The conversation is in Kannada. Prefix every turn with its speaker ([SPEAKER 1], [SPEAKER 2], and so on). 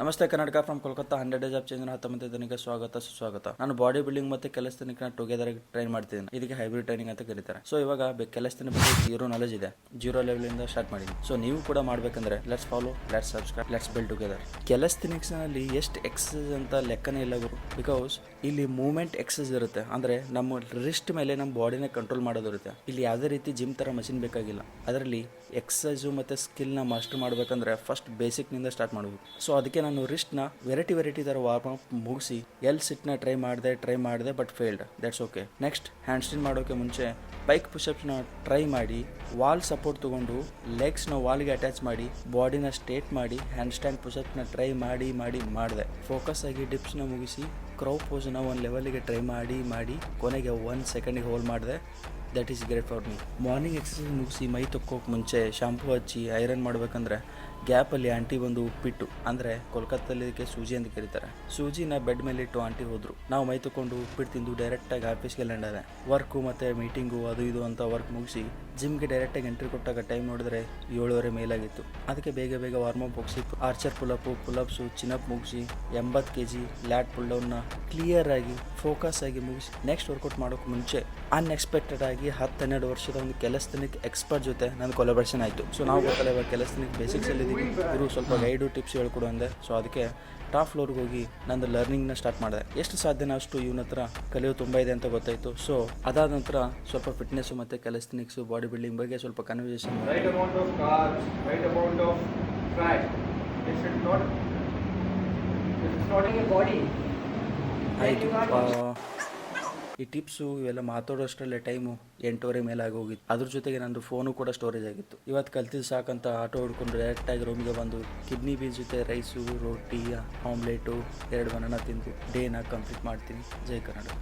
[SPEAKER 1] ನಮಸ್ತೆ Karnataka from Kolkata 100 days of change 19ನೇ ದಿನಕ್ಕೆ ಸ್ವಾಗತ ಸುಸ್ವಾಗತ. ನಾನು ಬಾಡಿ ಬಿಲ್ಡಿಂಗ್ ಮತ್ತೆ ಕೆಲಸತನಕ್ಕೆ ಟುಗೆದರ್ ಟ್ರೈನ್ ಮಾಡ್ತಿದ್ದೀನಿ. ಇದಕ್ಕೆ ಹೈಬ್ರಿಡ್ ಟ್ರೈನಿಂಗ್ ಅಂತ ಕರೀತಾರೆ. ಸೊ ಇವಾಗ ಕೆಲಸತನ ಬಗ್ಗೆ ಜೀರೋ ನಾಲೆಜ್ ಇದೆ, ಜೀರೋ ಲೆವೆಲ್ ಇಂದ ಸ್ಟಾರ್ಟ್ ಮಾಡಿದ್ದೀನಿ. ಸೊ ನೀವು ಕೂಡ ಮಾಡಬೇಕಂದ್ರೆ let's follow, let's subscribe, let's build together. Calisthenics ನಲ್ಲಿ ಎಷ್ಟು ಎಕ್ಸಸೈಸ್ ಅಂತ ಲೆಕ್ಕನೇ ಇಲ್ಲ ಗುರು. ಬಿಕಾಸ್ ಇಲ್ಲಿ ಮೂವ್ಮೆಂಟ್ ಎಕ್ಸಸೈಸ್ ಇರುತ್ತೆ, ಅಂದ್ರೆ ನಮ್ಮ ರಿಸ್ಟ್ ಮೇಲೆ ನಮ್ಮ ಬಾಡಿನ ಕಂಟ್ರೋಲ್ ಮಾಡೋದು ಇರುತ್ತೆ. ಇಲ್ಲಿ ಯಾವುದೇ ರೀತಿ ಜಿಮ್ ತರ ಮಷಿನ್ ಬೇಕಾಗಿಲ್ಲ. ಅದರಲ್ಲಿ ಎಕ್ಸಸೈಸು ಮತ್ತು ಸ್ಕಿಲ್ನ ಮಾಸ್ಟರ್ ಮಾಡಬೇಕಂದ್ರೆ ಫಸ್ಟ್ ಬೇಸಿಕ್ನಿಂದ ಸ್ಟಾರ್ಟ್ ಮಾಡಬೇಕು. ಸೊ ಅದಕ್ಕೆ ನಾನು ರಿಸ್ಟ್ನ ವೆರೈಟಿ ಥರ ವಾರ್ಮ್ ಅಪ್ ಮುಗಿಸಿ ಸಿಟ್ನ ಟ್ರೈ ಮಾಡಿದೆ but failed. That's okay. Next hand stand ಮಾಡೋಕ್ಕೆ ಮುಂಚೆ ಬೈಕ್ ಪುಷಪ್ಸ್ನ ಟ್ರೈ ಮಾಡಿ ವಾಲ್ ಸಪೋರ್ಟ್ ತೊಗೊಂಡು ಲೆಗ್ಸ್ನ ವಾಲ್ಗೆ ಅಟ್ಯಾಚ್ ಮಾಡಿ ಬಾಡಿನ ಸ್ಟ್ರೇಟ್ ಮಾಡಿ ಹ್ಯಾಂಡ್ ಸ್ಟ್ಯಾಂಡ್ ಪುಷಪ್ನ ಟ್ರೈ ಮಾಡಿದೆ. ಫೋಕಸ್ ಆಗಿ ಡಿಪ್ಸ್ನ ಮುಗಿಸಿ ಕ್ರೌ ಪೋಸ್ನ ಒಂದು ಲೆವೆಲ್ಗೆ ಟ್ರೈ ಮಾಡಿ ಕೊನೆಗೆ 1 ಸೆಕೆಂಡಿಗೆ ಹೋಲ್ಡ್ ಮಾಡಿದೆ. That is great for me. Morning exercise ಮುಗಿಸಿ ಮೈ ತೊಕ್ಕೋಕೆ ಮುಂಚೆ ಶಾಂಪೂ ಹಚ್ಚಿ ಐರನ್ ಮಾಡಬೇಕಂದ್ರೆ ಗ್ಯಾಪಲ್ಲಿ ಆಂಟಿ ಬಂದು ಉಪ್ಪಿಟ್ಟು, ಅಂದರೆ ಕೋಲ್ಕತ್ತಲ್ಲಿ ಇದಕ್ಕೆ ಸೂಜಿ ಅಂತ ಕರೀತಾರೆ, ಸೂಜಿನ ಬೆಡ್ ಮೇಲೆ ಇಟ್ಟು ಆಂಟಿ ಹೋದ್ರು. ನಾವು ಮೈ ತೊಗೊಂಡು ಉಪ್ಪಿಟ್ಟು ತಿಂದು ಡೈರೆಕ್ಟಾಗಿ ಆಫೀಸ್ಗೆ ಲ್ಯಾಂಡ್ ಆದೆ. ವರ್ಕು ಮತ್ತು ಮೀಟಿಂಗು ಅದು ಇದು ಅಂತ ವರ್ಕ್ ಮುಗಿಸಿ ಜಿಮ್ಗೆ ಡೈರೆಕ್ಟಾಗಿ ಎಂಟ್ರಿ ಕೊಟ್ಟಾಗ ಟೈಮ್ ನೋಡಿದ್ರೆ 7:30 ಮೇಲಾಗಿತ್ತು. ಅದಕ್ಕೆ ಬೇಗ ವಾರ್ಮಪ್ ಮುಗಿಸಿ ಆರ್ಚರ್ ಪುಲಪ್ಸು ಚಿನಪ್ ಮುಗಿಸಿ 80 kg ಲ್ಯಾಟ್ ಪುಲ್ ಡೌನ್ನ ಕ್ಲಿಯರ್ ಆಗಿ ಫೋಕಸ್ ಆಗಿ ಮುಗಿಸಿ ನೆಕ್ಸ್ಟ್ ವರ್ಕೌಟ್ ಮಾಡೋಕೆ ಮುಂಚೆ ಅನ್ಎಕ್ಸ್ಪೆಕ್ಟೆಡ್ ಆಗಿ 10-12 ವರ್ಷದ ಒಂದು ಕೆಲಸದನಿಗೆ ಎಕ್ಸ್ಪರ್ಟ್ ಜೊತೆ ನನ್ನ ಕೊಲಾಬ್ರೇಷನ್ ಆಯಿತು. ಸೊ ನಾವು ಗೊತ್ತಲ್ಲ ಇವಾಗ ಕೆಲಸದನಿಗೆ ಬೇಸಿಕ್ಸಲ್ಲಿ ಇವರು ಸ್ವಲ್ಪ ಗೈಡು ಟಿಪ್ಸ್ ಹೇಳ್ಕೊಡು ಅಂದೆ. ಸೊ ಅದಕ್ಕೆ ಟಾಪ್ ಫ್ಲೋರ್ಗೆ ಹೋಗಿ ನಂದು ಲರ್ನಿಂಗ್ನ ಸ್ಟಾರ್ಟ್ ಮಾಡಿದೆ. ಎಷ್ಟು ಸಾಧ್ಯನೋ ಅಷ್ಟು ಇವನ ಹತ್ರ ಕಲಿಯೋ ತುಂಬ ಇದೆ ಅಂತ ಗೊತ್ತಾಯಿತು. ಸೊ ಅದಾದ ನಂತರ ಸ್ವಲ್ಪ ಫಿಟ್ನೆಸ್ಸು ಮತ್ತು ಕ್ಯಾಲಿಸ್ಥೆನಿಕ್ಸು ಬಾಡಿ ಬಿಲ್ಡಿಂಗ್ ಬಗ್ಗೆ ಸ್ವಲ್ಪ ಕನ್ವರ್ಸೇಷನ್. ಈ ಟಿಪ್ಸು ಇವೆಲ್ಲ ಮಾತಾಡೋಷ್ಟರಲ್ಲೇ ಟೈಮು 8:30 ಮೇಲೆ ಆಗೋಗಿತ್ತು. ಅದ್ರ ಜೊತೆಗೆ ನಂದು ಫೋನು ಕೂಡ ಸ್ಟೋರೇಜ್ ಆಗಿತ್ತು. ಇವತ್ತು ಕಲ್ತಿದ್ದು ಸಾಕಂತ ಆಟೋ ಹಿಡ್ಕೊಂಡು ಡೈರೆಕ್ಟಾಗಿ ರೂಮಿಗೆ ಬಂದು ಕಿಡ್ನಿ ಬೀನ್ಸ್ ಜೊತೆ ರೈಸು, ರೋಟಿ, ಆಮ್ಲೆಟು, 2 ಬನಾನ ತಿಂದು ಡೇನ ಕಂಪ್ಲೀಟ್ ಮಾಡ್ತೀನಿ. ಜೈ ಕರ್ನಾಟಕ.